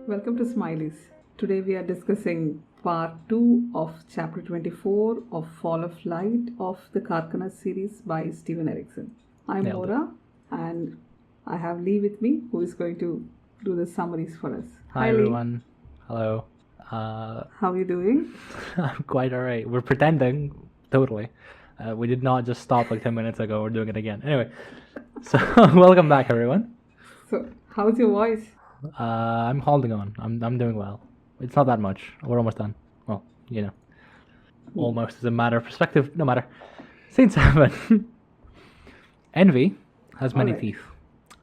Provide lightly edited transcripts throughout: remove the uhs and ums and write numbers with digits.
Welcome to Smiley's. Today we are discussing part 2 of chapter 24 of Fall of Light of the Karkanas series by Stephen Erickson. I'm Nailed it. Laura and I have Lee with me who is going to do the summaries for us. Hi Lee. everyone. Hello. How are you doing? I'm quite alright. We're pretending, totally. We did not just stop like 10 minutes ago. We're doing it again. Anyway, so welcome back everyone. So, how's your voice? I'm holding on. I'm doing well. It's not that much. We're almost done. Well, almost is a matter of perspective. No matter. Scene 7. Envy has many Alright. teeth,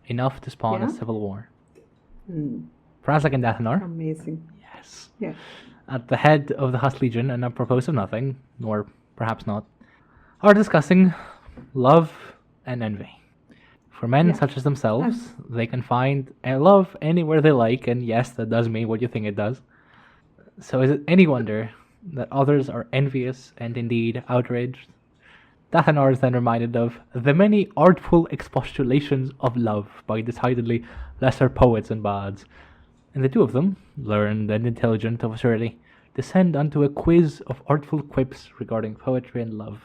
enough to spawn Yeah? a civil war. Hmm, Prazek and Dathenar, amazing. yes, Yeah. at the head of the Huss Legion, and apropos of nothing, or perhaps not, are discussing love and envy. For men Yeah. such as themselves, Yes. they can find love anywhere they like, and yes, that does mean what you think it does. So is it any wonder that others are envious and indeed outraged? Dathenar is then reminded of the many artful expostulations of love by decidedly lesser poets and bards, and the two of them, learned and intelligent of a surety, descend unto a quiz of artful quips regarding poetry and love,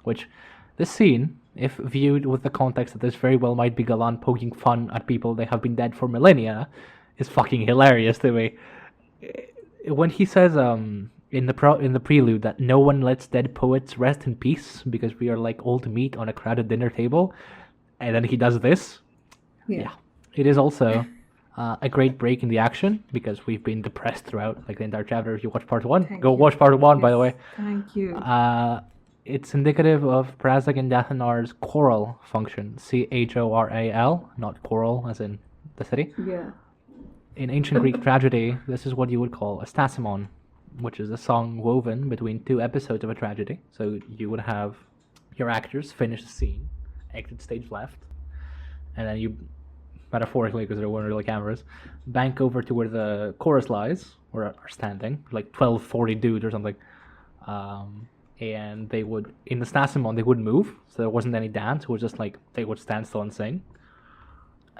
which this scene, if viewed with the context that this very well might be Galan poking fun at people they have been dead for millennia, is fucking hilarious to me. When he says in the prelude that no one lets dead poets rest in peace because we are like old meat on a crowded dinner table, and then he does this, Yeah. it is also a great break in the action because we've been depressed throughout like the entire chapter. If you watch part 1, Thank go you. watch part 1 by the way. Yes, thank you. It's indicative of Prazek and Dathanar's choral function, choral, not choral as in the city. Yeah. In ancient Greek tragedy, this is what you would call a stasimon, which is a song woven between two episodes of a tragedy. So you would have your actors finish the scene, exit stage left, and then you, metaphorically because there weren't really cameras, bank over to where the chorus lies, or are standing, like 12, 40 dudes or something. And they would, in the stasimon, they wouldn't move, so there wasn't any dance. It was just like they would stand still and sing.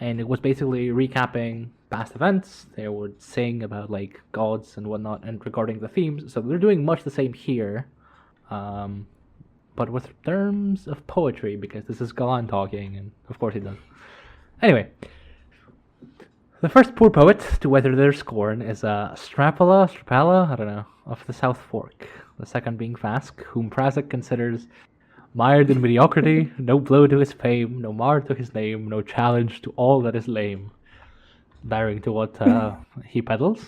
And it was basically recapping past events. They would sing about like gods and whatnot and regarding the themes. So they're doing much the same here, but with terms of poetry because this is Galan talking, and of course he does. Anyway, the first poor poet to weather their scorn is Strapala, I don't know, of the South Fork. The second being Fask, whom Prazek considers mired in mediocrity, no blow to his fame, no mar to his name, no challenge to all that is lame, bearing to what he peddles.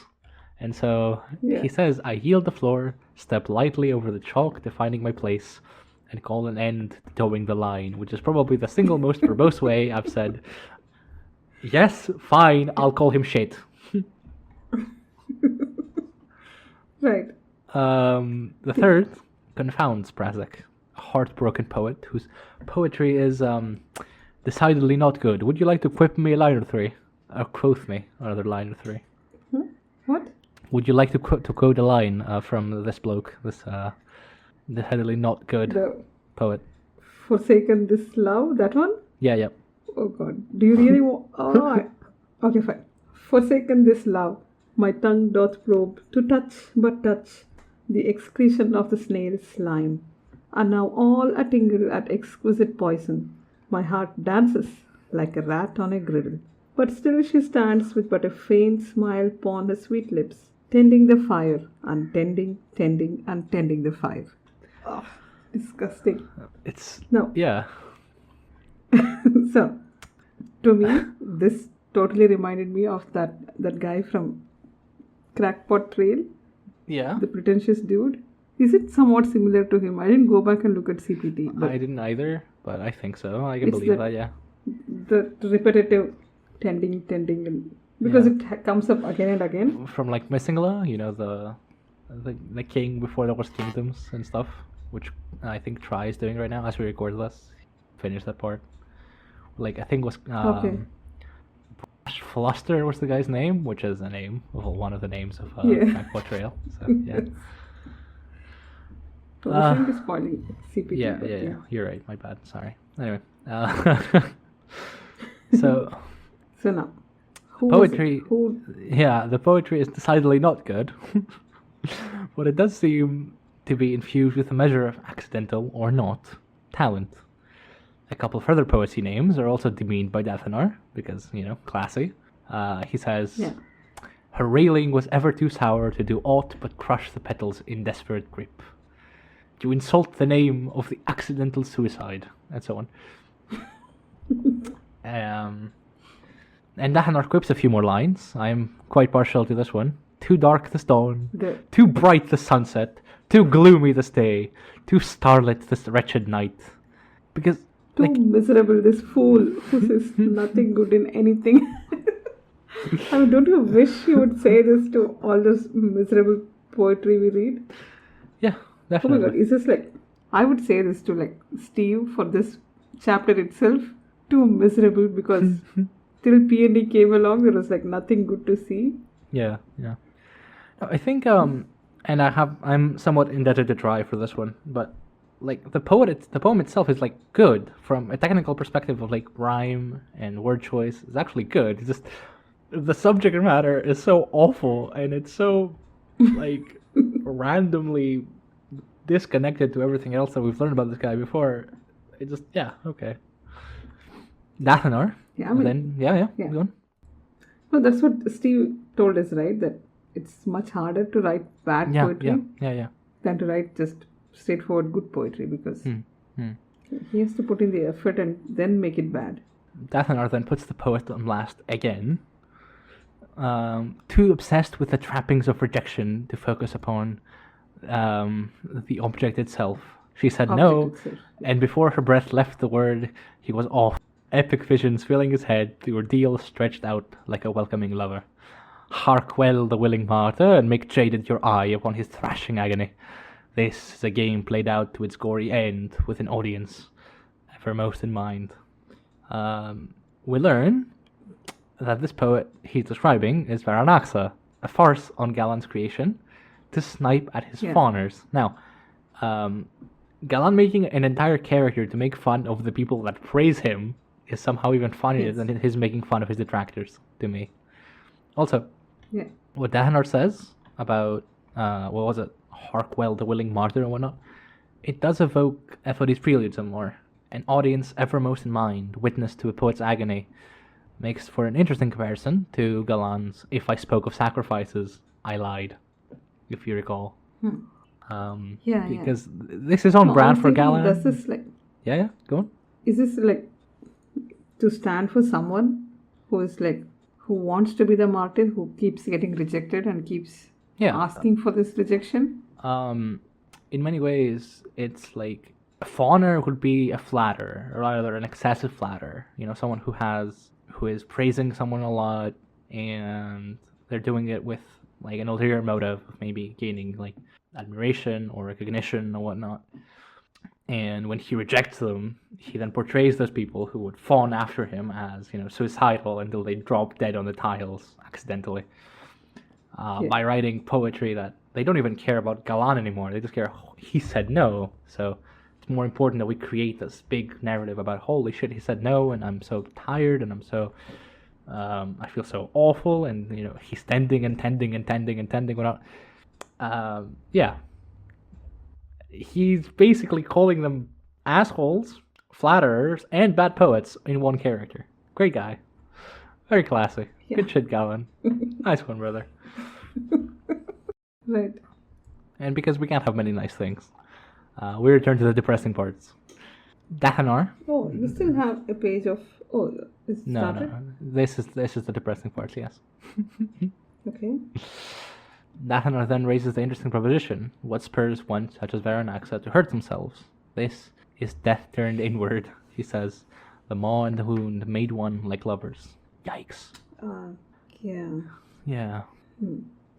And so Yeah. he says, I yield the floor, step lightly over the chalk, defining my place, and call an end to towing the line, which is probably the single most verbose way I've said, yes, fine, I'll call him shit. Right. The third confounds Prazek, a heartbroken poet whose poetry is decidedly not good. Would you like to quip me a line or three? Or quote me another line or three? What? Would you like to quote a line from this bloke, this decidedly not good The poet? Forsaken this love, that one? Yeah. Oh God. Do you really want? Okay, fine. Forsaken this love, my tongue doth probe to touch, but touch the excretion of the snail's slime. And now all a tingle at exquisite poison. My heart dances like a rat on a griddle. But still she stands with but a faint smile upon her sweet lips, tending the fire, and tending the fire. Oh, disgusting. It's No. yeah. So, to me, this totally reminded me of that guy from Crackpot Trail, Yeah. the pretentious dude. Is it somewhat similar to him? I didn't go back and look at CPT, but I didn't either, but I think so. I can It's believe the- that, yeah. the repetitive tending, and because Yeah. it comes up again and again. From like Missingla, the king before there was kingdoms and stuff, which I think Try is doing right now as we record this. Finish that part. Like I think was Okay. Fluster was the guy's name, which is a name of one of the names of Yeah. Backport Trail. So yeah. So we shouldn't be spoiling CPT. Yeah, but yeah. You're right. My bad. Sorry. Anyway, so So now, Who Poetry, Who? yeah, the poetry is decidedly not good, but it does seem to be infused with a measure of accidental or not talent. A couple of other poetry names are also demeaned by Dathenar because, classy. He says, Yeah. her railing was ever too sour to do aught but crush the petals in desperate grip. You insult the name of the accidental suicide, and so on. And Dathenar quips a few more lines. I'm quite partial to this one. Too dark the dawn, too bright the sunset, too gloomy the stay, too starlit this wretched night. Because, Too miserable, this fool who says nothing good in anything. I mean, don't you wish you would say this to all this miserable poetry we read? yeah, Oh my definitely. god, is this like, I would say this to like Steve for this chapter itself. Too miserable because till P&D came along, there was like nothing good to see. Yeah. No, I think, and I'm somewhat indebted to Try for this one, but like the poem itself is like good from a technical perspective of like rhyme and word choice. It's actually good. It's just the subject matter is so awful and it's so like randomly disconnected to everything else that we've learned about this guy before. It just okay. Dathenar. Yeah, I mean, Then yeah. Go on. no, that's what Steve told us, right? That it's much harder to write bad poetry Yeah. than to write just straightforward good poetry because he has to put in the effort and then make it bad. Dathenar then puts the poet on blast again. Too obsessed with the trappings of rejection to focus upon the object itself. She said no, Object itself. and before her breath left the word, he was off. Epic visions filling his head, the ordeal stretched out like a welcoming lover. Hark well the willing martyr, and make jaded your eye upon his thrashing agony. This is a game played out to its gory end, with an audience evermost in mind. We learn that this poet he's describing is Varanaxa, a farce on Galan's creation, to snipe at his fawners. Now, Galan making an entire character to make fun of the people that praise him is somehow even funnier than his making fun of his detractors, to me. Also, what Dathenar says about, what was it, Harkwell the willing martyr and whatnot, it does evoke Ephody's prelude some more. An audience evermost in mind, witness to a poet's agony, makes for an interesting comparison to Galan's If I Spoke of Sacrifices, I Lied, if you recall. Because this is on brand for Galan. Does this like... Yeah, go on. Is this like to stand for someone who is like, who wants to be the martyr, who keeps getting rejected and keeps asking for this rejection? In many ways, it's like a fawner would be a flatterer, or rather an excessive flatterer. Someone who is praising someone a lot, and they're doing it with like an ulterior motive of maybe gaining like admiration or recognition or whatnot. And when he rejects them, he then portrays those people who would fawn after him as, suicidal until they drop dead on the tiles accidentally. By writing poetry that they don't even care about Galan anymore. They just care, he said no. So it's more important that we create this big narrative about, holy shit, he said no, and I'm so tired, and I'm so, I feel so awful, and, he's tending, whatnot. He's basically calling them assholes, flatterers, and bad poets in one character. Great guy. Very classy. Good shit, Galan. Nice one, brother. Right. And because we can't have many nice things, we return to the depressing parts. Dathenar. Oh, you still have a page of... Oh, is it started? No. This is the depressing part, yes. Okay. Dathenar then raises the interesting proposition: what spurs one such as Varanaxa to hurt themselves? This is death turned inward, he says. The maw and the wound made one like lovers. Yikes. Yeah.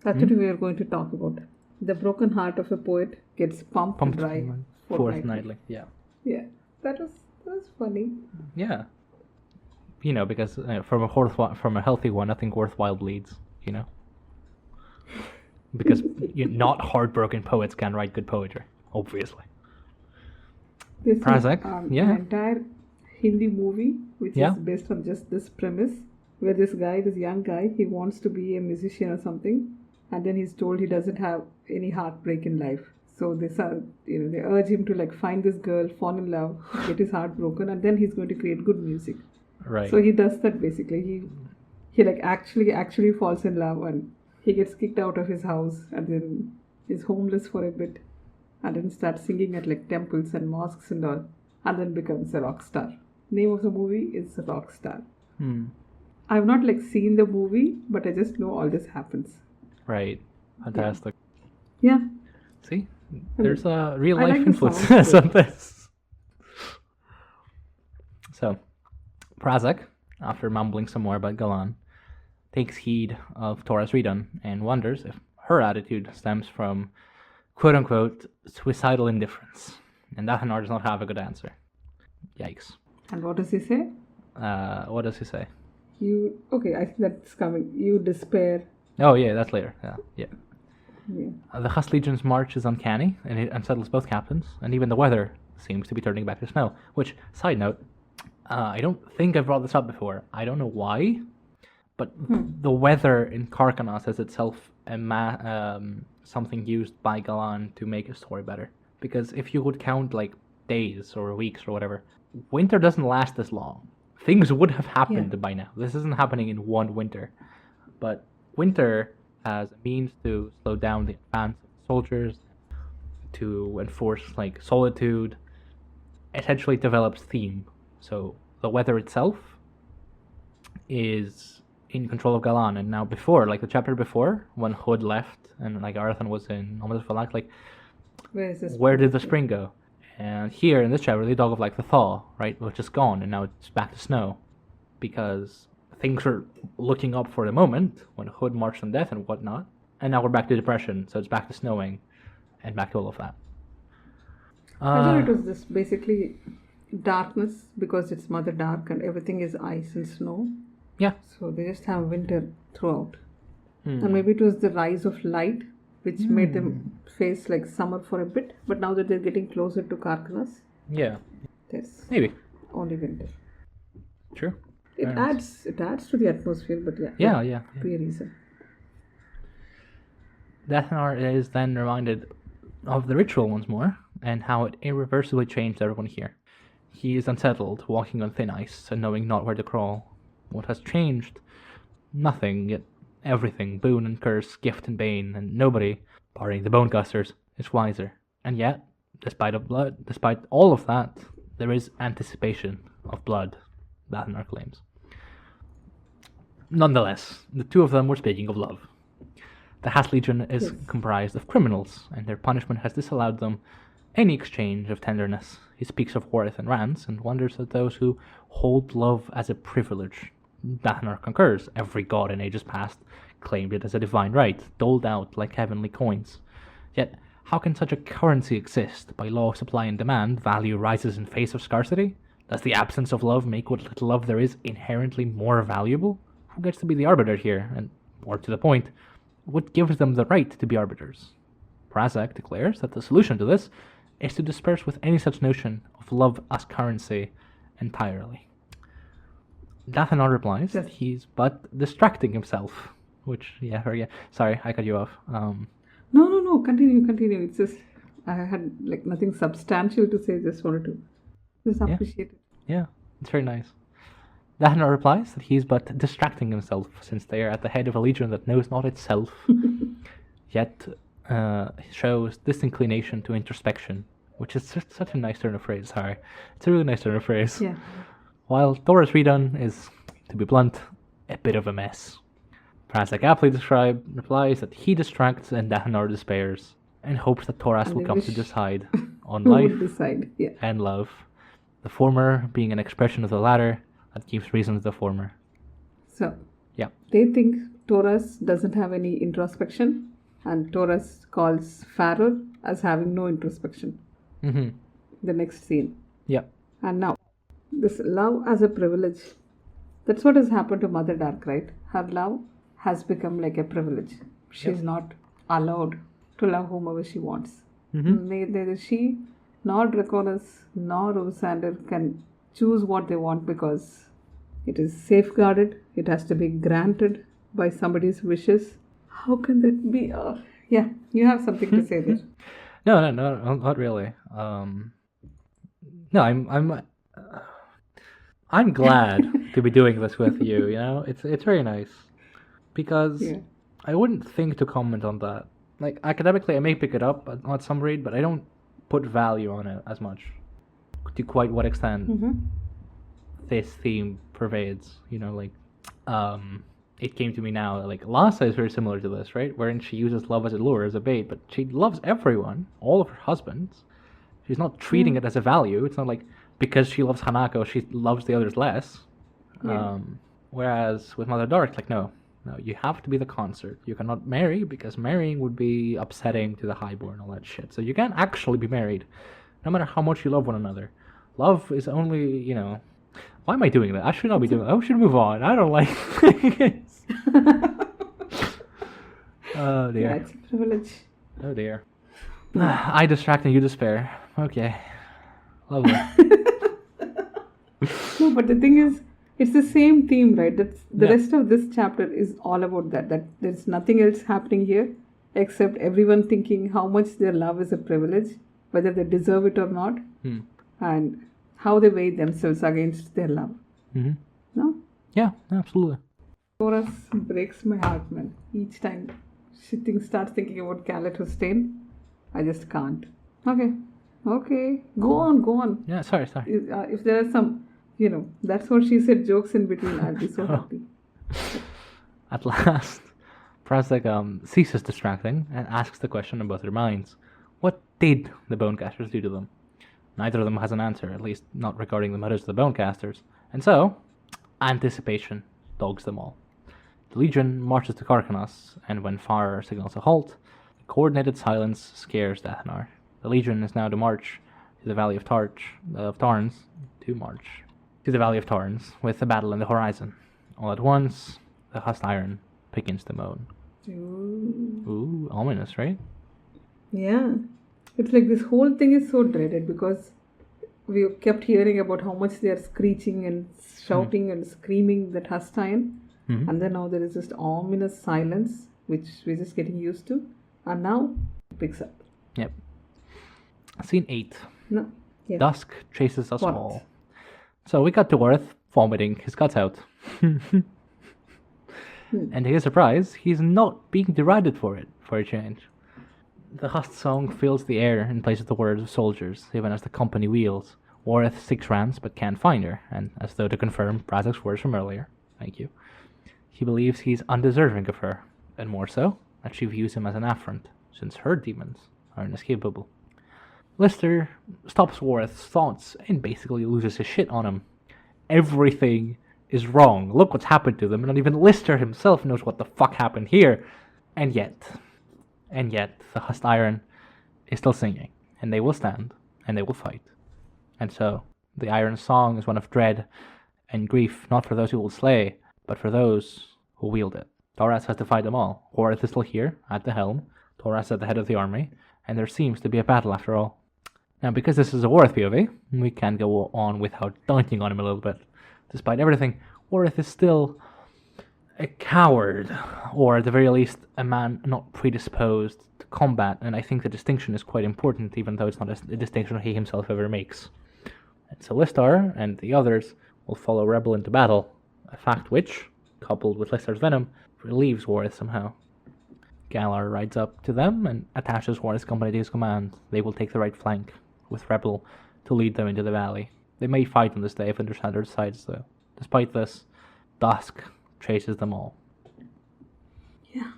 That's what we are going to talk about. The broken heart of a poet gets pumped dry fortnightly. Yeah. Yeah. That was funny. Yeah. Because from a healthy one, nothing worthwhile bleeds. Because not heartbroken poets can write good poetry, obviously. This Prazek, is an entire Hindi movie which is based on just this premise. where this young guy, he wants to be a musician or something, and then he's told he doesn't have any heartbreak in life. So they they urge him to like find this girl, fall in love, get his heart broken, and then he's going to create good music. Right. So he does that basically. He like actually falls in love, and he gets kicked out of his house, and then is homeless for a bit, and then starts singing at like temples and mosques and all, and then becomes a rock star. Name of the movie is Rock Star. I've not like seen the movie, but I just know all this happens. Right. Fantastic. Yeah. See? There's a real I life like the influence sound on this. So, Prazek, after mumbling some more about Galan, takes heed of Tora's redone and wonders if her attitude stems from quote-unquote suicidal indifference. And Dathenar does not have a good answer. Yikes. And what does he say? What does he say? I think that's coming. You despair. Oh yeah, that's later. Yeah. Yeah. The Husk Legion's march is uncanny, and it unsettles both captains, and even the weather seems to be turning back to snow. Which, side note, I don't think I've brought this up before. I don't know why, but the weather in Karkanos is itself something used by Galan to make a story better. Because if you would count like days or weeks or whatever, winter doesn't last this long. Things would have happened by now. This isn't happening in one winter. But winter, as a means to slow down the advance of soldiers, to enforce like solitude, essentially develops theme. So the weather itself is in control of Galan, and now before, like the chapter before, when Hood left and like Arathan was in Omas Falak, like where did the spring go? And here in this chapter they talk of like the thaw, right, which is gone, and now it's back to snow, because things are looking up for the moment when Hood marched on death and whatnot, and now we're back to depression, so it's back to snowing, and back to all of that. I thought it was just basically darkness because it's Mother Dark and everything is ice and snow. Yeah. So they just have winter throughout. And maybe it was the rise of light which made them face like summer for a bit, but now that they're getting closer to Karkanos, there's maybe only winter. True. It adds to the atmosphere, but yeah. be a reason. Dathenar is then reminded of the ritual once more, and how it irreversibly changed everyone here. He is unsettled, walking on thin ice, and knowing not where to crawl. What has changed? Nothing, yet everything, boon and curse, gift and bane, and nobody, barring the Bonecasters, is wiser. And yet, despite all of that, there is anticipation of blood, Dathenar claims. Nonetheless, the two of them were speaking of love. The Husk Legion is comprised of criminals, and their punishment has disallowed them any exchange of tenderness. He speaks of worth and rants, and wonders at those who hold love as a privilege. Dathenar concurs. Every god in ages past claimed it as a divine right, doled out like heavenly coins. Yet, how can such a currency exist? By law of supply and demand, value rises in face of scarcity? Does the absence of love make what little love there is inherently more valuable? Who gets to be the arbiter here? And, more to the point, what gives them the right to be arbiters? Prazek declares that the solution to this is to disperse with any such notion of love as currency entirely. Dathenar replies that he's but distracting himself, which, sorry, I cut you off. No, continue. It's just, I had like nothing substantial to say, just wanted to just appreciate it. Yeah, it's very nice. Dathenar replies that he's but distracting himself, since they are at the head of a legion that knows not itself, yet shows disinclination to introspection, which is just such a nice turn of phrase, sorry. It's a really nice turn of phrase. Yeah. While Thora's redone is, to be blunt, a bit of a mess. Prazek aptly replies that he distracts and Dathenar despairs, and hopes that Thoras will come to decide on life and love, the former being an expression of the latter that gives reason to the former. So, they think Thoras doesn't have any introspection, and Thoras calls Farrell as having no introspection. Mm-hmm. The next scene. Yeah. And now, this love as a privilege, that's what has happened to Mother Dark, right? Her love has become like a privilege. She's not allowed to love whomever she wants. Mm-hmm. Neither she nor Draconis nor Rosander can choose what they want, because It is safeguarded. It has to be granted by somebody's wishes. How can that be? Yeah, you have something to say there. No, not really. No, I'm glad to be doing this with you. You know, it's very nice because Yeah. I wouldn't think to comment on that. Like academically, I may pick it up at some rate, but I don't put value on it as much. To quite what extent this theme pervades, you know, like it came to me now, like Lhasa is very similar to this, right? Wherein she uses love as a lure, as a bait, but she loves everyone, all of her husbands. She's not treating it as a value. It's not like because she loves Hanako, she loves the others less. Yeah. Whereas with Mother Dark, like no, you have to be the consort. You cannot marry because marrying would be upsetting to the highborn, all that shit. So you can't actually be married, no matter how much you love one another. Love is only, you know. Why am I doing that? I should not be doing that. I should move on. I don't like this. Oh dear. Yeah, it's a privilege. Oh dear. I distract and you despair. Okay. Lovely. No, but the thing is, it's the same theme, right? That's the Yeah. rest of this chapter is all about that. That there's nothing else happening here except everyone thinking how much their love is a privilege, whether they deserve it or not, and how they weigh themselves against their love. Mm-hmm. No? Yeah, absolutely. Chorus breaks my heart, man. Each time she starts thinking about Khaled Hussein, I just can't. Okay. Go on. Yeah, sorry. If there are some, that's what she said, jokes in between, I'll be so happy. At last, Prazek ceases distracting and asks the question in both their minds. What did the Bonecasters do to them? Neither of them has an answer, at least not regarding the motives of the Bonecasters. And so, anticipation dogs them all. The Legion marches to Karkanos, and when Farr signals a halt, the coordinated silence scares Dathenar. The Legion is now to march to the Valley of Tarns, with the battle in the horizon. All at once, the Hust Iron begins to moan. Ooh, ominous, right? Yeah. It's like this whole thing is so dreaded because we kept hearing about how much they are screeching and shouting and screaming that Hust Iron. And then now there is just ominous silence, which we're just getting used to. And now it picks up. Yep. Scene 8. No. Yeah. Dusk chases us What? all. So we got to Earth vomiting his guts out. And to his surprise, he's not being derided for it, for a change. The Hust song fills the air in place of the words of soldiers, even as the company wheels. Wareth seeks Rance but can't find her, and as though to confirm Prazek's words from earlier, thank you, he believes he's undeserving of her, and more so, that she views him as an affront, since her demons are inescapable. Lister stops Wareth's thoughts and basically loses his shit on him. Everything is wrong. Look what's happened to them, and not even Lister himself knows what the fuck happened here. And yet, the Hust Iron is still singing, and they will stand, and they will fight. And so, the Iron Song is one of dread and grief, not for those who will slay, but for those who wield it. Thoras has to fight them all. Wareth is still here, at the helm, Thoras at the head of the army, and there seems to be a battle after all. Now, because this is a Wareth POV, we can go on without dunking on him a little bit. Despite everything, Wareth is still a coward, or at the very least, a man not predisposed to combat, and I think the distinction is quite important, even though it's not a distinction he himself ever makes. And so Listar and the others will follow Rebel into battle, a fact which, coupled with Listar's venom, relieves Wareth somehow. Galar rides up to them and attaches Wareth's company to his command. They will take the right flank, with Rebel to lead them into the valley. They may fight on this day if understand their sides, though. Despite this, Dusk chases them all. Yeah.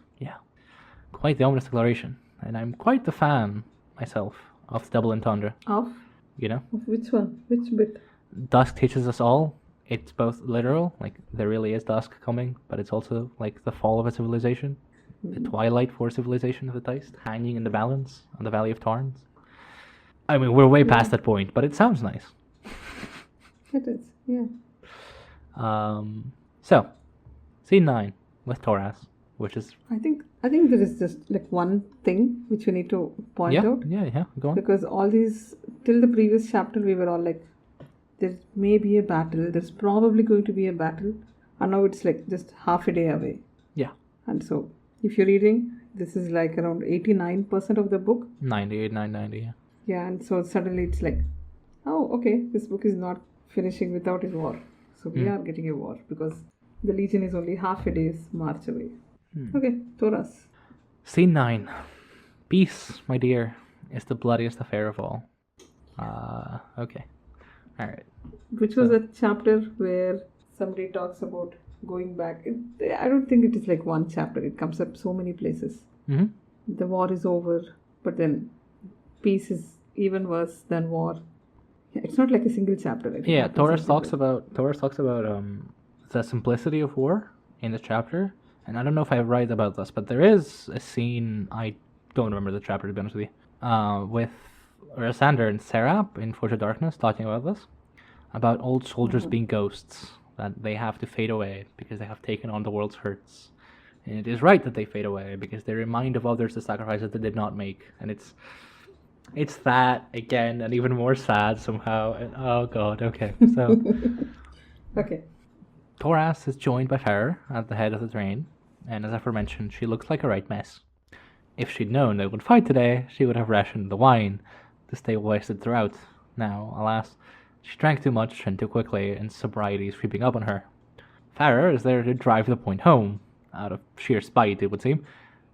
Quite the ominous declaration. And I'm quite the fan, myself, of the double entendre. Of? You know? Of which one? Which bit? Dusk teaches us all. It's both literal, like there really is dusk coming, but it's also like the fall of a civilization. The twilight for civilization of the Teist, hanging in the balance on the Valley of Tarns. I mean, we're way past that point, but it sounds nice. It is, yeah. So, scene 9 with Thoras, which is... I think there is just like one thing which we need to point out. Yeah, go on. Because all these, till the previous chapter, we were all like, there may be a battle. There's probably going to be a battle. And now it's like just half a day away. Yeah. And so, if you're reading, this is like around 89% of the book. 98, 990, yeah. Yeah, and so suddenly it's like, oh, okay, this book is not finishing without a war. So we are getting a war because the Legion is only half a day's march away. Okay, Thoras. Scene 9. Peace, my dear, is the bloodiest affair of all. Okay. Alright. Which was a chapter where somebody talks about going back. I don't think it is like one chapter. It comes up so many places. Mm-hmm. The war is over, but then peace is even worse than war. Yeah, it's not like a single chapter. Yeah, Torres talks about the simplicity of war in the chapter, and I don't know if I write about this, but there is a scene, I don't remember the chapter to be honest with you, with Rasander and Serap in Forge of Darkness talking about this, about old soldiers being ghosts, that they have to fade away because they have taken on the world's hurts. And it is right that they fade away because they remind of others the sacrifices they did not make. And it's that again, and even more sad somehow. And, oh god, okay. So Okay. Thoras is joined by Farrer at the head of the train, and as aforementioned, she looks like a right mess. If she'd known they would fight today, she would have rationed the wine to stay wasted throughout. Now, alas, she drank too much and too quickly, and sobriety is creeping up on her. Farrer is there to drive the point home, out of sheer spite, it would seem.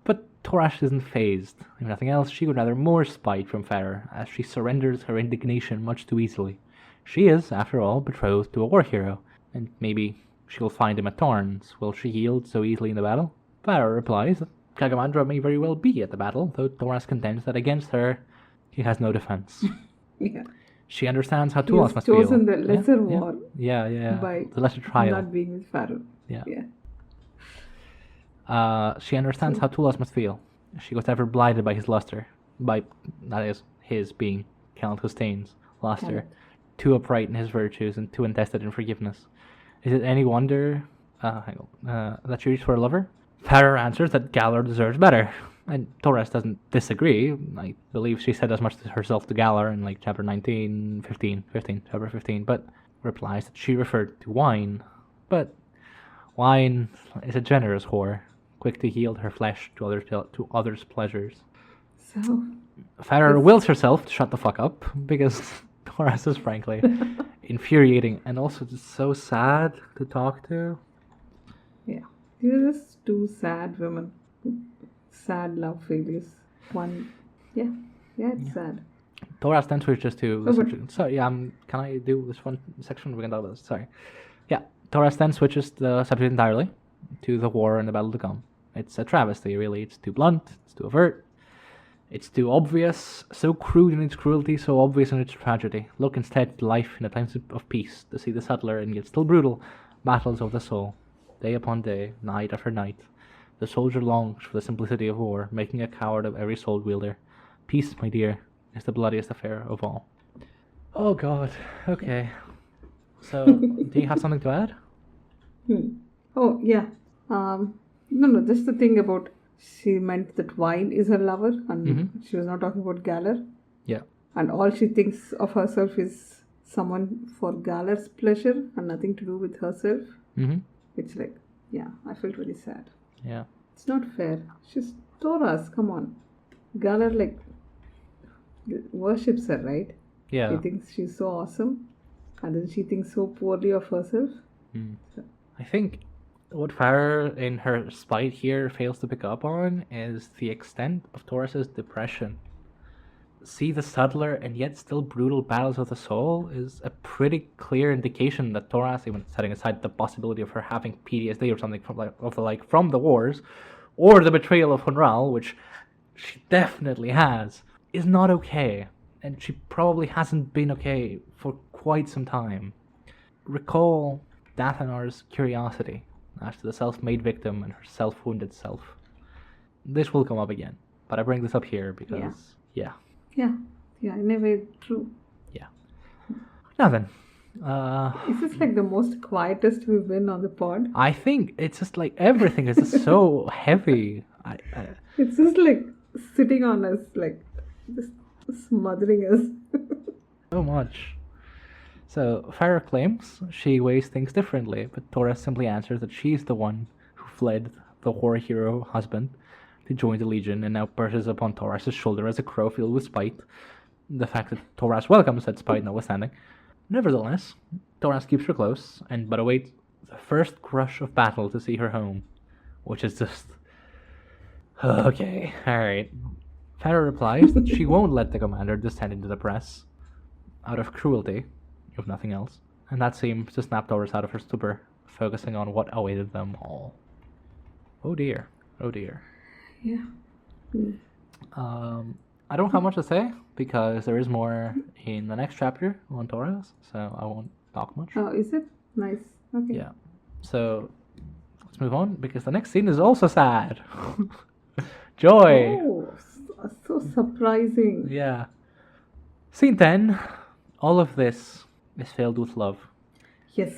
But Thoras isn't fazed. If nothing else, she would rather more spite from Farrer, as she surrenders her indignation much too easily. She is, after all, betrothed to a war hero, and maybe she'll find him at Torrens. Will she yield so easily in the battle? Farrer replies that Kagamandra may very well be at the battle, though Thoras contends that against her, he has no defense. Yeah. She understands how Tulas must feel. He's chosen the lesser war Yeah. by The lesser trial. not being with Farrer. Yeah. Yeah. She understands how Tulas must feel. She was ever blinded by his luster. By, that is, his being Count Hustain's luster. Too upright in his virtues and too untested in forgiveness. Is it any wonder that she reached for a lover? Farrer answers that Galar deserves better. And Torres doesn't disagree. I believe she said as much to herself to Galar in like chapter 15, but replies that she referred to wine. But wine is a generous whore, quick to yield her flesh to others' pleasures. So Farrer wills herself to shut the fuck up because Torres is frankly infuriating and also just so sad to talk to. yeah, these are just two sad women. Sad love failures. One, it's sad. Thoras then switches to the Oh, but- subject. Sorry, can I do this one section? We can talk about this. Sorry. Yeah, Thoras then switches the subject entirely to the war and the battle to come. It's a travesty, really. It's too blunt. It's too overt. It's too obvious. So crude in its cruelty, so obvious in its tragedy. Look instead to life in the times of peace, to see the subtler and yet still brutal battles of the soul, day upon day, night after night. The soldier longs for the simplicity of war, making a coward of every sword wielder. Peace, my dear, is the bloodiest affair of all. Oh god, okay. So, do you have something to add? Oh, yeah. No, just the thing about she meant that wine is her lover, and she was not talking about Galar. Yeah. And all she thinks of herself is someone for Galar's pleasure and nothing to do with herself. Mm-hmm. It's like, yeah, I felt really sad. Yeah. It's not fair. She's Thoras, come on. Galar, like, worships her, right? Yeah. She thinks she's so awesome, and then she thinks so poorly of herself. So, I think what Farrer in her spite here fails to pick up on is the extent of Taurus's depression. See the subtler and yet still brutal battles of the soul is a pretty clear indication that Taurus, even setting aside the possibility of her having PTSD or something from the wars, or the betrayal of Honral, which she definitely has, is not okay, and she probably hasn't been okay for quite some time. Recall Dathanar's curiosity as to the self-made victim and her self-wounded self. This will come up again, but I bring this up here because, yeah. In a way, true. Yeah. Now then, Is this like the most quietest we've been on the pod? I think it's just like everything is just so heavy. It's just like sitting on us, like just smothering us. So much. So Farah claims she weighs things differently, but Torres simply answers that she's the one who fled the war hero husband to join the Legion and now perches upon Torres' shoulder as a crow filled with spite. The fact that Torres welcomes that spite notwithstanding. Nevertheless, Torres keeps her close and but awaits the first crush of battle to see her home, which is just... Okay, alright. Farah replies that she won't let the commander descend into the press, out of cruelty, if nothing else, and that seems to snap Torres out of her stupor, focusing on what awaited them all. Oh dear, oh dear. Yeah. I don't have much to say, because there is more in the next chapter on Torres, so I won't talk much. Oh, is it? Nice. Okay. Yeah. So, let's move on, because the next scene is also sad. Joy! Oh, so surprising. Yeah. Scene 10. All of this is filled with love. Yes.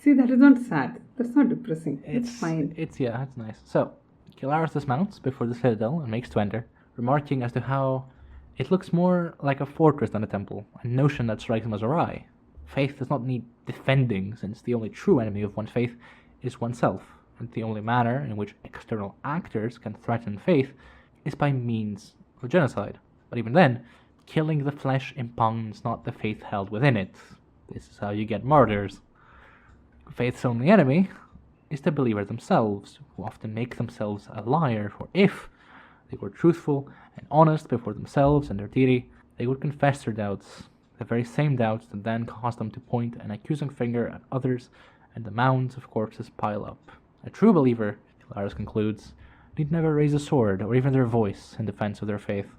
See, that is not sad. That's not depressing. It's fine. It's nice. So, Kilaris dismounts before the citadel and makes to enter, remarking as to how it looks more like a fortress than a temple, a notion that strikes him as awry. Faith does not need defending, since the only true enemy of one's faith is oneself, and the only manner in which external actors can threaten faith is by means of genocide. But even then, killing the flesh impugns not the faith held within it. This is how you get martyrs. Faith's only enemy is the believer themselves, who often make themselves a liar, for if they were truthful and honest before themselves and their deity, they would confess their doubts, the very same doubts that then cause them to point an accusing finger at others, and the mounds of corpses pile up. A true believer, Claris concludes, need never raise a sword or even their voice in defense of their faith,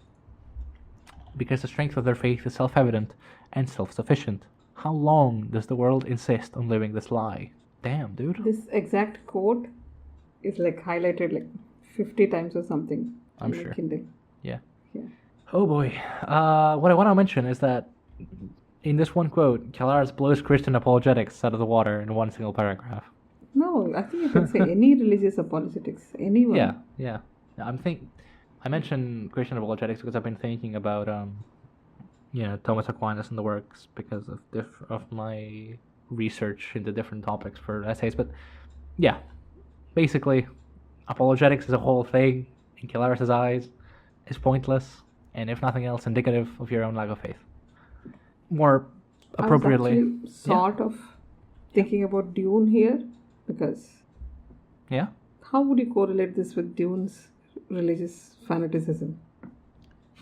because the strength of their faith is self-evident and self-sufficient. How long does the world insist on living this lie? Damn, dude. This exact quote is like highlighted like 50 times or something. I'm on my sure. Kindle. Yeah. Yeah. Oh boy. What I want to mention is that in this one quote, Calaris blows Christian apologetics out of the water in one single paragraph. No, I think you can say any religious apologetics. Anyone. Yeah. I mentioned Christian apologetics because I've been thinking about Thomas Aquinas and the works because of my research into different topics for essays. But yeah, basically, apologetics as a whole thing, in Calaris' eyes, is pointless, and if nothing else, indicative of your own lack of faith. More appropriately, I was actually sort of thinking about Dune here, because yeah. how would you correlate this with Dune's religious fanaticism?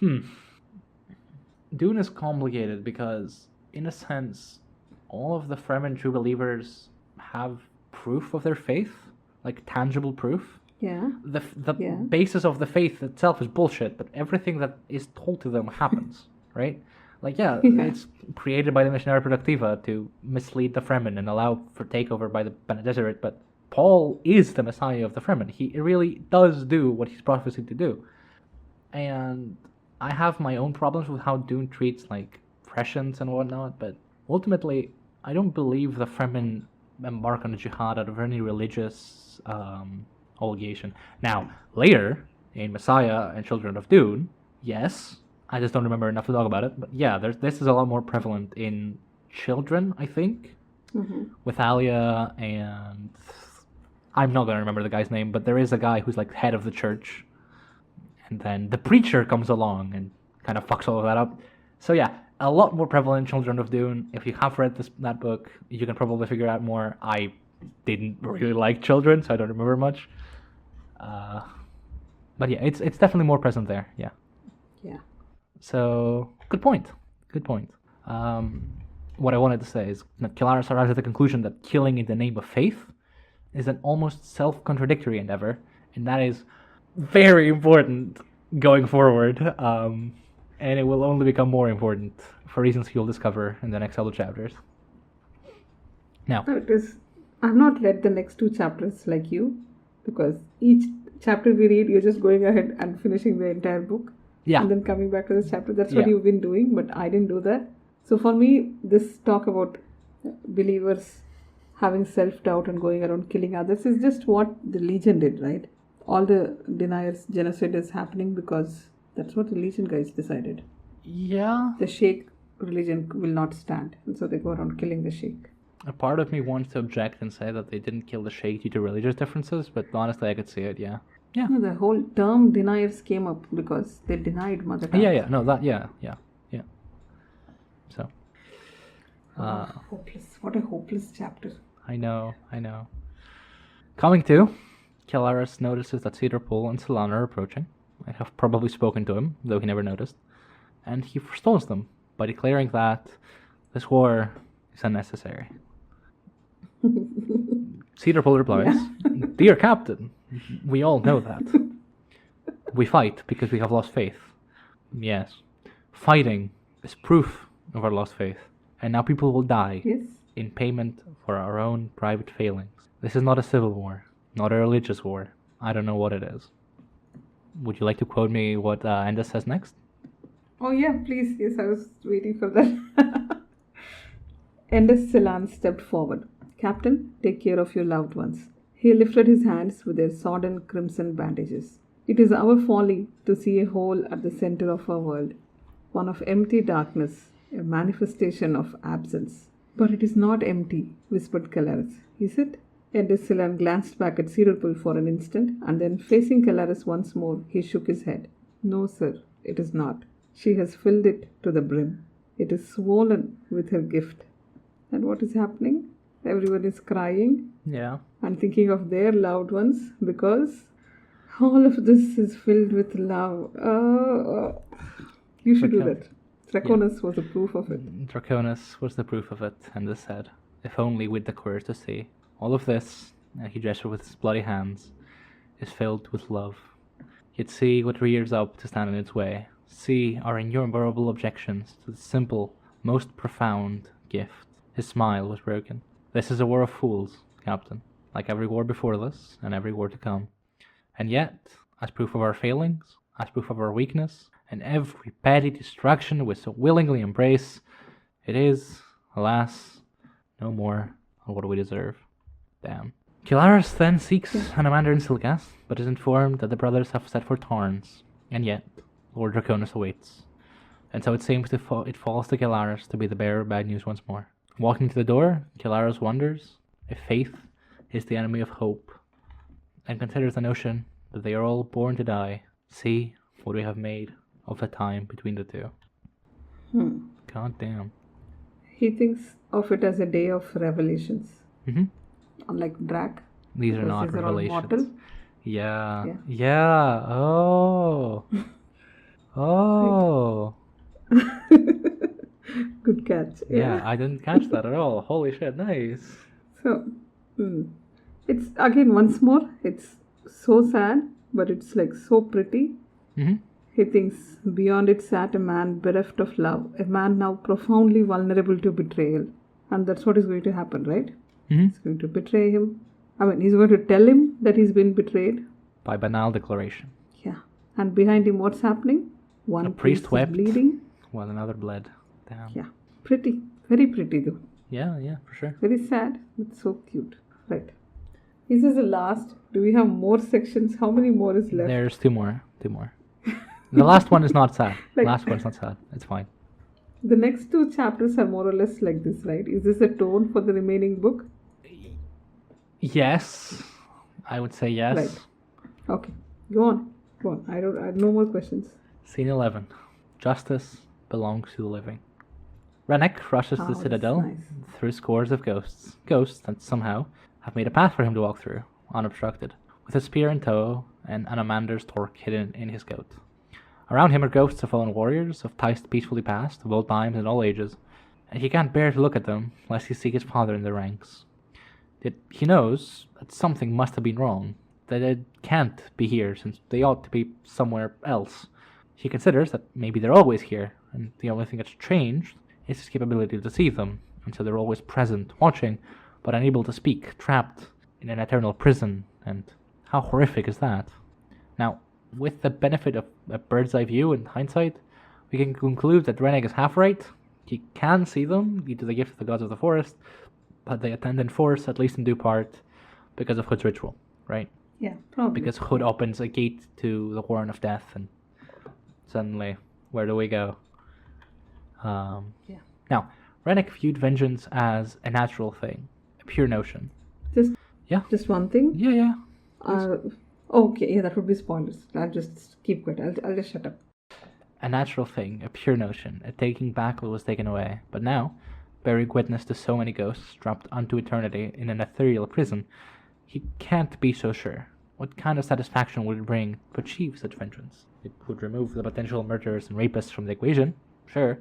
Dune is complicated because, in a sense, all of the Fremen true believers have proof of their faith, like tangible proof. Yeah. The Yeah. basis of the faith itself is bullshit, but everything that is told to them happens, right? Like, yeah, it's created by the Missionary Productiva to mislead the Fremen and allow for takeover by the Bene Gesserit, but Paul is the Messiah of the Fremen. He really does do what he's prophesied to do. And I have my own problems with how Dune treats, like, prescience and whatnot, but ultimately, I don't believe the Fremen embark on a jihad out of any religious obligation. Now, later, in Messiah and Children of Dune, yes, I just don't remember enough to talk about it, but yeah, this is a lot more prevalent in Children, I think, with Alia and... I'm not going to remember the guy's name, but there is a guy who's like head of the church, and then the preacher comes along and kind of fucks all of that up. So yeah, a lot more prevalent in Children of Dune. If you have read that book, you can probably figure out more. I didn't really like Children, so I don't remember much. But yeah, it's definitely more present there. Yeah. Yeah. So good point. What I wanted to say is that Calaris arrives at the conclusion that killing in the name of faith is an almost self-contradictory endeavor, and that is very important going forward, and it will only become more important for reasons you'll discover in the next couple of chapters. Now, I've not read the next two chapters like you, because each chapter we read, you're just going ahead and finishing the entire book, and then coming back to this chapter. That's what you've been doing, but I didn't do that. So for me, this talk about believers having self-doubt and going around killing others is just what the Legion did, right? All the deniers, genocide is happening because that's what the Legion guys decided. Yeah. The Sheikh religion will not stand. And so they go around killing the sheikh. A part of me wants to object and say that they didn't kill the sheikh due to religious differences, but honestly, I could see it. Yeah. Yeah. No, the whole term deniers came up because they denied mother tongue. Yeah. No, that. Yeah. So. Hopeless. What a hopeless chapter. I know. Coming to, Kilaris notices that Cedarpool and Solana are approaching. I have probably spoken to him, though he never noticed. And he forestalls them by declaring that this war is unnecessary. Cedarpool replies, Dear Captain, we all know that. We fight because we have lost faith. Yes, fighting is proof of our lost faith. And now people will die in payment for our own private failings. This is not a civil war, not a religious war. I don't know what it is. Would you like to quote me what Enda says next? Oh yeah, please. Yes, I was waiting for that. Endus Silan stepped forward. Captain, take care of your loved ones. He lifted his hands with their sodden crimson bandages. It is our folly to see a hole at the center of our world, one of empty darkness, a manifestation of absence. But it is not empty, whispered Calaris. Is it? Endus Silan glanced back at Cedarpool for an instant, and then facing Calaris once more, he shook his head. No, sir, it is not. She has filled it to the brim. It is swollen with her gift. And what is happening? Everyone is crying. Yeah. And thinking of their loved ones because all of this is filled with love. You should do that. Draconis was the proof of it. Draconis was the proof of it, and this said, if only with the courage to see. All of this, and he gestured with his bloody hands, is filled with love. Yet see what rears up to stand in its way. See our innumerable objections to the simple, most profound gift. His smile was broken. This is a war of fools, Captain, like every war before this, and every war to come. And yet, as proof of our failings, as proof of our weakness, and every petty distraction we so willingly embrace, it is, alas, no more than what we deserve. Damn. Kilaris then seeks Anamander in Silgas, but is informed that the brothers have set for Tarns, and yet Lord Draconis awaits. And so it seems it falls to Kilaris to be the bearer of bad news once more. Walking to the door, Kilaris wonders if faith is the enemy of hope, and considers the notion that they are all born to die. See what we have made of the time between the two. God damn. He thinks of it as a day of revelations. Mm-hmm. Unlike Drac. These are not these are all revelations. mortal. Yeah. Oh. Oh. Good catch. Yeah, I didn't catch that at all. Holy shit, nice. So, it's again once more, it's so sad, but it's like so pretty. Mm-hmm. He thinks beyond it sat a man bereft of love, a man now profoundly vulnerable to betrayal. And that's what is going to happen, right? Mm-hmm. He's going to betray him. I mean, he's going to tell him that he's been betrayed. By banal declaration. Yeah. And behind him, what's happening? One A priest wept, bleeding. while another bled. Damn. Yeah. Pretty. Very pretty, though. Yeah, for sure. Very sad, but so cute. Right. This is the last. Do we have more sections? How many more is left? There's two more. The last one is not sad. Last one's not sad. It's fine. The next two chapters are more or less like this, right? Is this a tone for the remaining book? Yes. I would say yes. Right. Okay. Go on. I have no more questions. Scene 11. Justice belongs to the living. Rennek rushes to the citadel through scores of ghosts. Ghosts that somehow have made a path for him to walk through, unobstructed, with his spear in tow and Anamander's torque hidden in his coat. Around him are ghosts of fallen warriors, of ties peacefully past, of all times and all ages, and he can't bear to look at them, lest he seek his father in their ranks. Yet he knows that something must have been wrong, that it can't be here, since they ought to be somewhere else. He considers that maybe they're always here, and the only thing that's changed is his capability to see them, and so they're always present, watching, but unable to speak, trapped in an eternal prison, and how horrific is that? Now, with the benefit of a bird's eye view and hindsight, we can conclude that Rennek is half right. He can see them due to the gift of the gods of the forest, but they attend in force, at least in due part, because of Hood's ritual, right? Yeah, probably. Because Hood opens a gate to the Warren of Death, and suddenly, where do we go? Yeah. Now, Rennick viewed vengeance as a natural thing, a pure notion. Just one thing. Yeah. Okay, yeah, that would be spoilers. I'll just keep quiet. I'll just shut up. A natural thing, a pure notion, a taking back what was taken away. But now, bearing witness to so many ghosts dropped unto eternity in an ethereal prison, he can't be so sure. What kind of satisfaction would it bring to achieve such vengeance? It would remove the potential murderers and rapists from the equation, sure,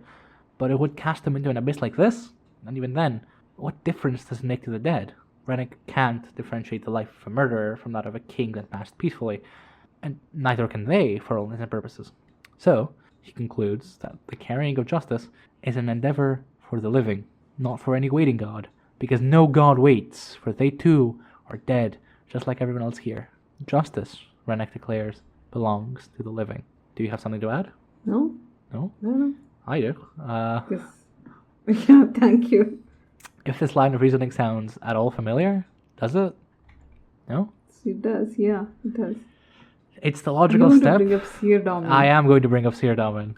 but it would cast them into an abyss like this? And even then, what difference does it make to the dead? Rennick can't differentiate the life of a murderer from that of a king that passed peacefully, and neither can they, for all intents and purposes. So, he concludes that the carrying of justice is an endeavor for the living, not for any waiting god, because no god waits, for they too are dead, just like everyone else here. Justice, Rennick declares, belongs to the living. Do you have something to add? No? No? No. I do. Yeah, thank you. If this line of reasoning sounds at all familiar, does it? No? It does, yeah, it does. It's the logical You're step. going to bring up Seer Domin. I am going to bring up Seer Domin.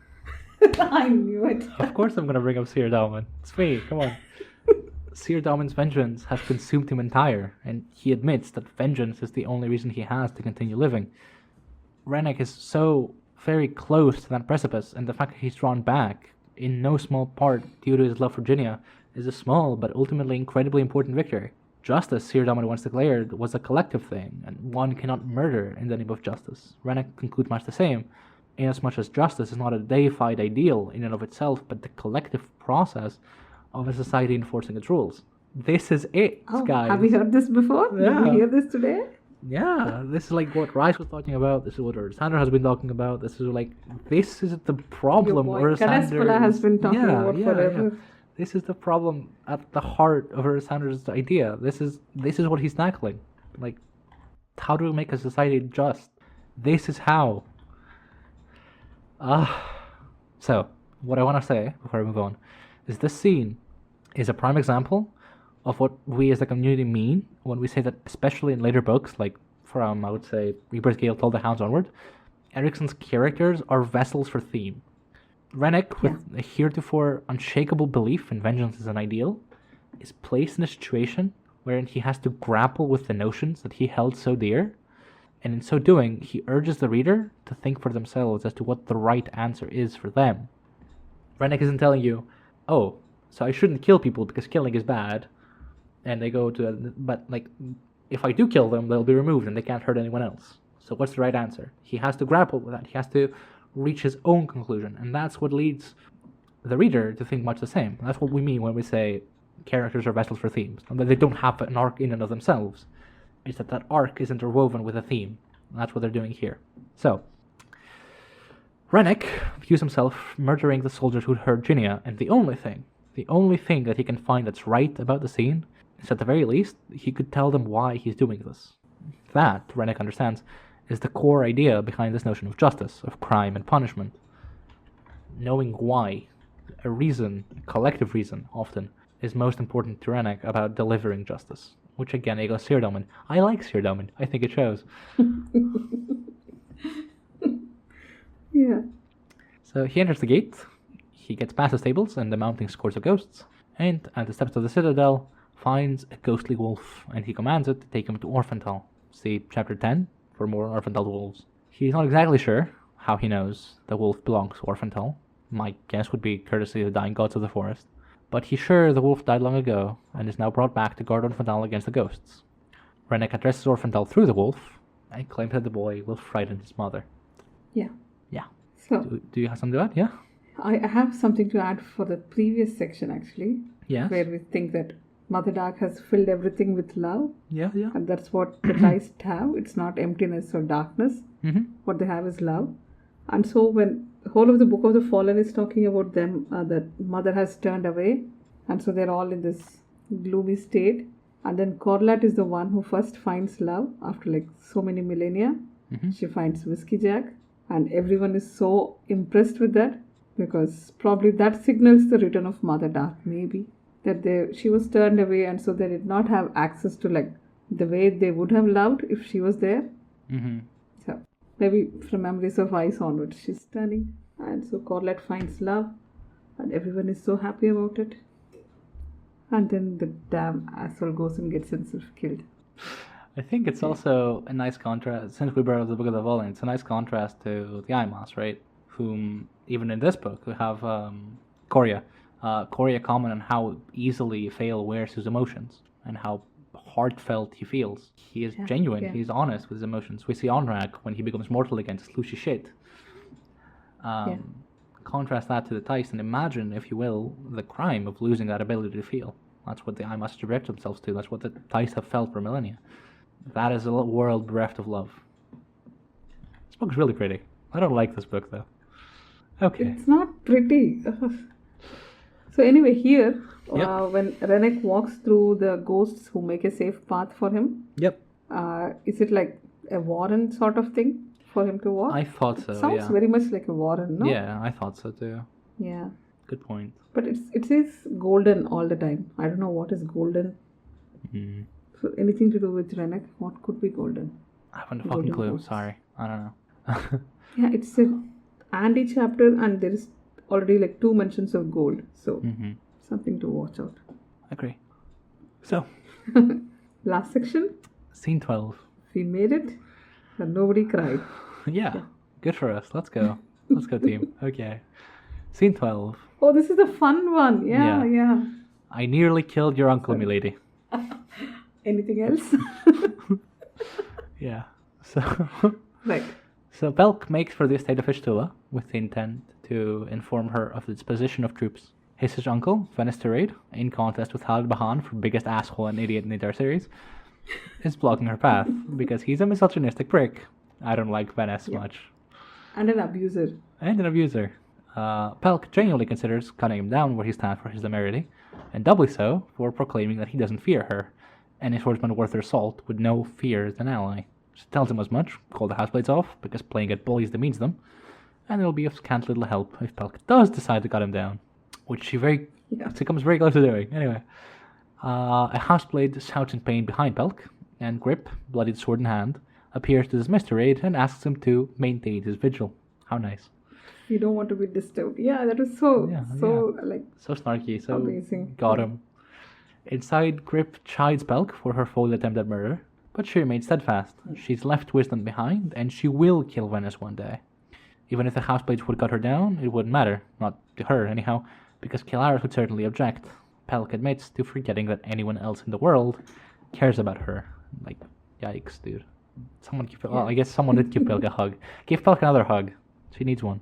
I knew it. Of course I'm going to bring up Seer Domin. It's me, come on. Seer Domin's vengeance has consumed him entire, and he admits that vengeance is the only reason he has to continue living. Rennick is so very close to that precipice, and the fact that he's drawn back, in no small part due to his love for Virginia, is a small but ultimately incredibly important victory. Justice, Seer Domin once declared, was a collective thing, and one cannot murder in the name of justice. Rennick concludes much the same, inasmuch as justice is not a deified ideal in and of itself, but the collective process of a society enforcing its rules. This is it, guys. Have we heard this before? Yeah. Did we hear this today? Yeah, this is like what Rice was talking about. This is what Sandra has been talking about. This is the problem. Your boy Kanaspala has been talking about forever. Yeah. This is the problem at the heart of Sanders' idea. This is what he's tackling. Like, how do we make a society just? This is how. So, what I want to say before I move on is this scene is a prime example of what we as a community mean when we say that, especially in later books, like from, I would say, Rebirth Gale, Told the Hounds onward, Erikson's characters are vessels for theme. Rennick, with a heretofore unshakable belief in vengeance as an ideal, is placed in a situation wherein he has to grapple with the notions that he held so dear, and in so doing, he urges the reader to think for themselves as to what the right answer is for them. Rennick isn't telling you, oh, so I shouldn't kill people because killing is bad, and they go to, but like, if I do kill them, they'll be removed and they can't hurt anyone else. So what's the right answer? He has to grapple with that. He has to reach his own conclusion, and that's what leads the reader to think much the same. That's what we mean when we say characters are vessels for themes, and that they don't have an arc in and of themselves. It's that arc is interwoven with a theme, and that's what they're doing here. So, Rennick views himself murdering the soldiers who'd hurt Ginia, and the only thing that he can find that's right about the scene is, at the very least, he could tell them why he's doing this. That, Rennick understands, is the core idea behind this notion of justice, of crime and punishment. Knowing why, a reason, a collective reason, often, is most important to Rennick about delivering justice. Which again echoes Seer Domin. I like Seer Domin. I think it shows. Yeah. So he enters the gate, he gets past the stables and the mounting scores of ghosts, and at the steps of the citadel, finds a ghostly wolf, and he commands it to take him to Orphantal. See chapter 10 for more Orphantal wolves. He's not exactly sure how he knows the wolf belongs to Orphantal. My guess would be courtesy of the dying gods of the forest. But he's sure the wolf died long ago, and is now brought back to guard Orphantal against the ghosts. Rennick addresses Orphantal through the wolf, and claims that the boy will frighten his mother. Yeah. Yeah. So, Do you have something to add? Yeah? I have something to add for the previous section, actually. Yes. Where we think that Mother Dark has filled everything with love. Yeah. And that's what the Christ have. It's not emptiness or darkness. Mm-hmm. What they have is love. And so when the whole of the Book of the Fallen is talking about them, that Mother has turned away. And so they're all in this gloomy state. And then Corlat is the one who first finds love after like so many millennia. Mm-hmm. She finds Whiskey Jack. And everyone is so impressed with that. Because probably that signals the return of Mother Dark, maybe. That she was turned away, and so they did not have access to like the way they would have loved if she was there. Mm-hmm. So maybe from Memories of Ice onwards, she's turning, and so Corlett finds love, and everyone is so happy about it. And then the damn asshole goes and gets himself killed. I think it's also a nice contrast, since we brought up the Book of the Fallen, it's a nice contrast to the Aimas, right? Whom, even in this book, we have Korya. Korya comment on how easily Fail wears his emotions and how heartfelt he feels. He is genuine, he's honest with his emotions. We see Onrak, when he becomes mortal again, just lose his shit. Contrast that to the Thais and imagine, if you will, the crime of losing that ability to feel. That's what the Aimas direct themselves to. That's what the Thais have felt for millennia. That is a world bereft of love. This book is really pretty. I don't like this book, though. Okay. It's not pretty. So anyway, here, when Rennek walks through the ghosts who make a safe path for him, is it like a warren sort of thing for him to walk? I thought so, Sounds very much like a warren, no? Yeah, I thought so, too. Yeah. Good point. But it says golden all the time. I don't know what is golden. So anything to do with Rennek, what could be golden? I haven't a fucking clue. Ghosts. Sorry. I don't know. Yeah, it's a Andy chapter and there is already like 2 mentions of gold. So something to watch out. Agree. So. Last section. Scene 12. We made it and nobody cried. Yeah. Good for us. Let's go. Let's go, team. Okay. Scene 12. Oh, this is the fun one. Yeah. I nearly killed your uncle, milady. Anything else? Yeah. So. Right. So Pelk makes for the estate of Ishtula with the intent to inform her of the disposition of troops. His uncle, Venice Terade, in contest with Khalid Bahan for biggest asshole and idiot in the entire series, is blocking her path because he's a misogynistic prick. I don't like Venice much. And an abuser. Pelk genuinely considers cutting him down where he stands for his temerity, and doubly so for proclaiming that he doesn't fear her. Any swordsman worth their salt would know fear as an ally. She tells him as much, call the houseblades off, because playing at bullies demeans them, and it'll be of scant little help if Pelk does decide to cut him down, which she comes very close to doing. Anyway, a houseblade shouts in pain behind Pelk, and Grip, bloodied sword in hand, appears to dismiss the raid and asks him to maintain his vigil. How nice. You don't want to be disturbed. Yeah, that was so snarky, so amazing. Got him. Inside, Grip chides Pelk for her foiled attempt at murder, but she remains steadfast. She's left wisdom behind, and she will kill Venice one day. Even if the houseblades would cut her down, it wouldn't matter. Not to her, anyhow, because Kilaris would certainly object. Pelk admits to forgetting that anyone else in the world cares about her. Like, yikes, dude. I guess someone did give Pelk a hug. Give Pelk another hug. She needs one.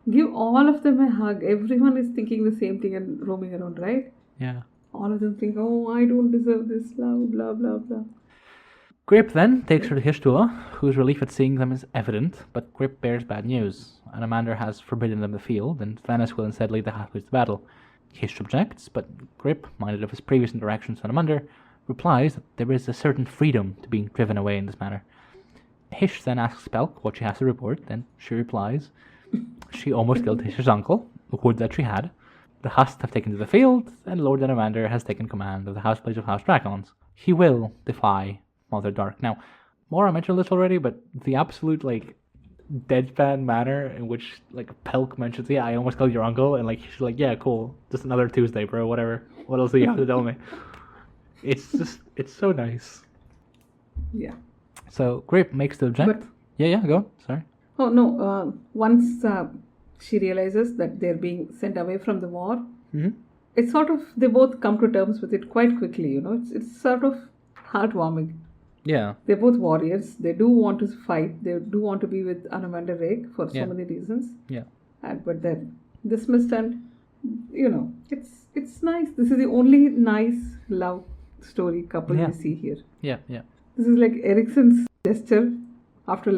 Give all of them a hug. Everyone is thinking the same thing and roaming around, right? Yeah. All of them think, oh, I don't deserve this, blah, blah, blah, blah. Grip then takes her to Hishtula, whose relief at seeing them is evident, but Grip bears bad news. Anamander has forbidden them the field, and Venice will instead lead the halfways to battle. Hish objects, but Grip, minded of his previous interactions with Anamander, replies that there is a certain freedom to being driven away in this manner. Hish then asks Pelk what she has to report, and she replies she almost killed Hish's uncle, would that she had. The Hust have taken to the field, and Lord Anamander has taken command of the Houseblades of House Dragons. He will defy Mother Dark. Now, Maura mentioned this already, but the absolute, deadpan manner in which, Pelk mentions, yeah, I almost killed your uncle, and, she's like, yeah, cool, just another Tuesday, bro, whatever. What else do you have to tell me? It's so nice. Yeah. So, Grip makes the object. Yeah, go. Sorry. Oh, no. Once she realizes that they're being sent away from the war, it's sort of, they both come to terms with it quite quickly, It's sort of heartwarming. Yeah. They're both warriors. They do want to fight. They do want to be with Anamander Rake for so many reasons. Yeah. But they're dismissed and, it's nice. This is the only nice love story couple we see here. Yeah. This is like Ericsson's gesture after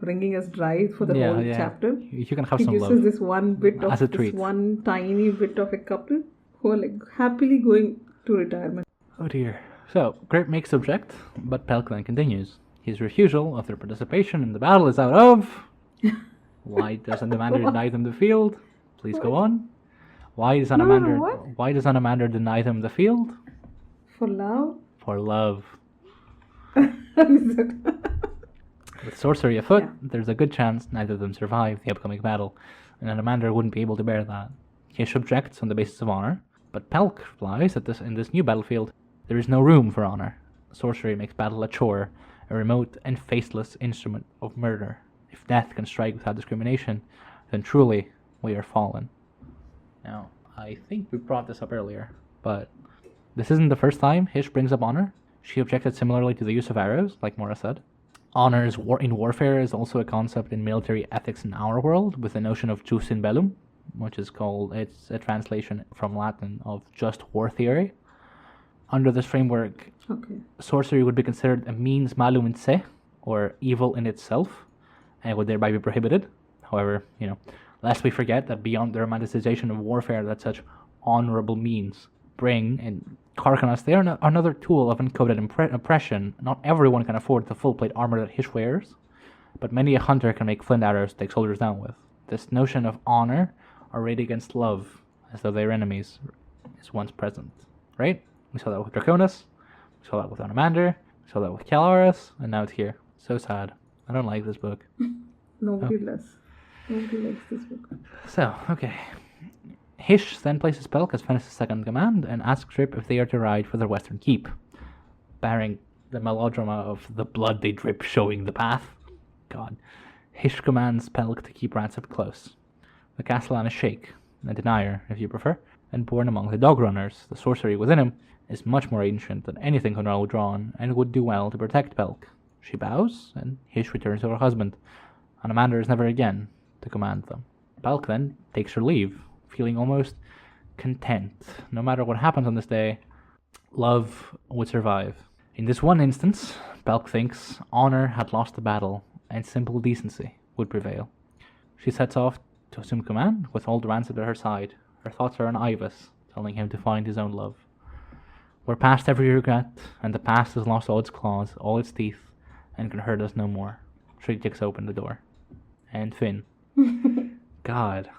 wringing us dry for the whole chapter. You can have some love. He gives us this one bit of this one tiny bit of a couple who are happily going to retirement. Oh dear. So, Grip makes the object, but Pelk then continues. His refusal of their participation in the battle is out of... Why doesn't Anamander deny them the field? Please go on. Why does Anamander deny them the field? For love? For love. With sorcery afoot, there's a good chance neither of them survive the upcoming battle, and Anamander wouldn't be able to bear that. Hish objects on the basis of honor, but Pelk replies that in this new battlefield, there is no room for honor. Sorcery makes battle a chore, a remote and faceless instrument of murder. If death can strike without discrimination, then truly we are fallen. Now, I think we brought this up earlier, but this isn't the first time Hish brings up honor. She objected similarly to the use of arrows, like Mora said. Honor in warfare is also a concept in military ethics in our world, with the notion of jus in bellum, which is it's a translation from Latin of just war theory. Under this framework, sorcery would be considered a means malum in se, or evil in itself, and would thereby be prohibited. However, lest we forget that beyond the romanticization of warfare that such honorable means bring, and Karkanas, they are another tool of encoded oppression. Not everyone can afford the full plate armor that Hish wears, but many a hunter can make flint arrows to take soldiers down with. This notion of honor arrayed against love, as though they're enemies, is once present, right? We saw that with Draconis, we saw that with Onamander, we saw that with Calaris, and now it's here. So sad. I don't like this book. Nobody likes this book. So, okay. Hish then places Pelk as Fenris' second command and asks Rip if they are to ride for their western keep, barring the melodrama of the blood they drip showing the path. God. Hish commands Pelk to keep Ransip close. The Castellan is Shake, a denier, if you prefer, and born among the dog runners. The sorcery within him is much more ancient than anything Conrad would draw on, and would do well to protect Pelk. She bows, and Hish returns to her husband. Onamander is never again to command them. Pelk then takes her leave, feeling almost content. No matter what happens on this day, love would survive. In this one instance, Pelk thinks honor had lost the battle, and simple decency would prevail. She sets off to assume command with old Ransip at her side. Her thoughts are on Ivas, telling him to find his own love. We're past every regret, and the past has lost all its claws, all its teeth, and can hurt us no more. She kicks open the door. And Finn. God.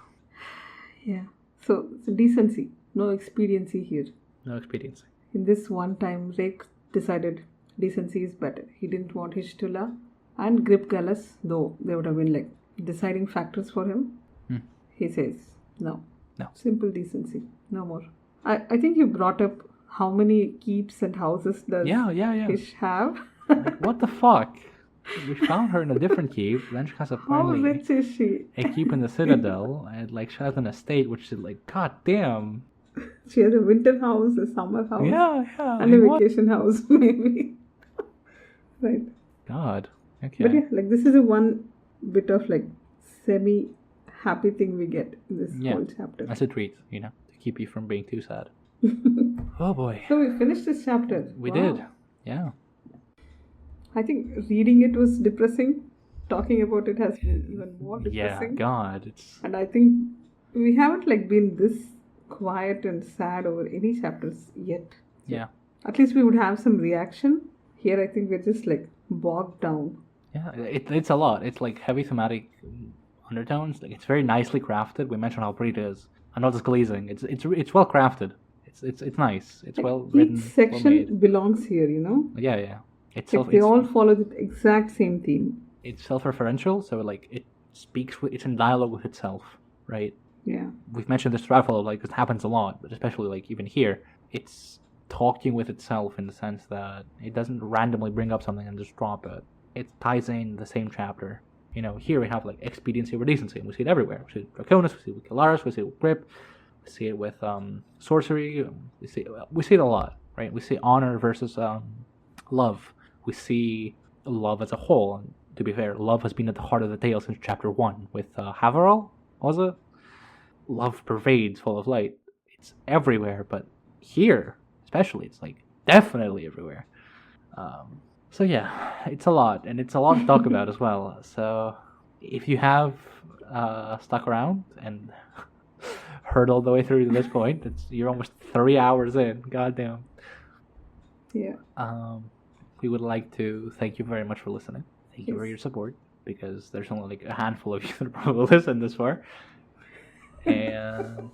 Yeah. So decency. No expediency here. No expediency. In this one time, Rake decided decency is better. He didn't want Hishtula and Grip Gallus, though they would have been deciding factors for him. He says, no. Simple decency. No more. I think you brought up how many keeps and houses does Hish have. What the fuck? We found her in a different keep, then she has How rich is she? a keep in the Citadel, and she has an estate which is god damn. She has a winter house, a summer house, and a vacation house, maybe. Right. God. Okay. But yeah, this is a one bit of semi-happy thing we get in this whole chapter. As a treat, to keep you from being too sad. Oh boy. So we finished this chapter. We did. Yeah. I think reading it was depressing. Talking about it has been even more depressing. Yeah, God. And I think we haven't been this quiet and sad over any chapters yet. So yeah. At least we would have some reaction. Here I think we're just bogged down. Yeah, it's a lot. It's heavy thematic undertones. It's very nicely crafted. We mentioned how pretty it is. I'm not just glazing. It's well crafted. It's nice. It's well written. Each section belongs here, Yeah. They all follow the exact same theme. It's self-referential, so it speaks. It's in dialogue with itself, right? Yeah. We've mentioned this throughout, it happens a lot, but especially even here, it's talking with itself in the sense that it doesn't randomly bring up something and just drop it. It ties in the same chapter. Here we have expediency over decency, and we see it everywhere. We see it with Draconis, we see it with Kalaris, we see it with Grip, we see it with sorcery. We see it a lot, right? We see honor versus love. We see love as a whole. And to be fair, love has been at the heart of the tale since chapter 1 with Haverall, was it? Love pervades full of light. It's everywhere, but here, especially, it's definitely everywhere. So yeah, it's a lot, and it's a lot to talk about as well. So if you have stuck around and heard all the way through to this point, you're almost 3 hours in. Goddamn. Yeah. We would like to thank you very much for listening. Thank you for your support, because there's only a handful of you that probably listen this far. And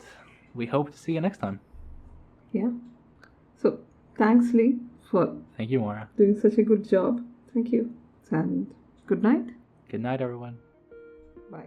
we hope to see you next time. Yeah. So thanks, Lee, for thank you, Mora, doing such a good job. Thank you. And good night. Good night, everyone. Bye.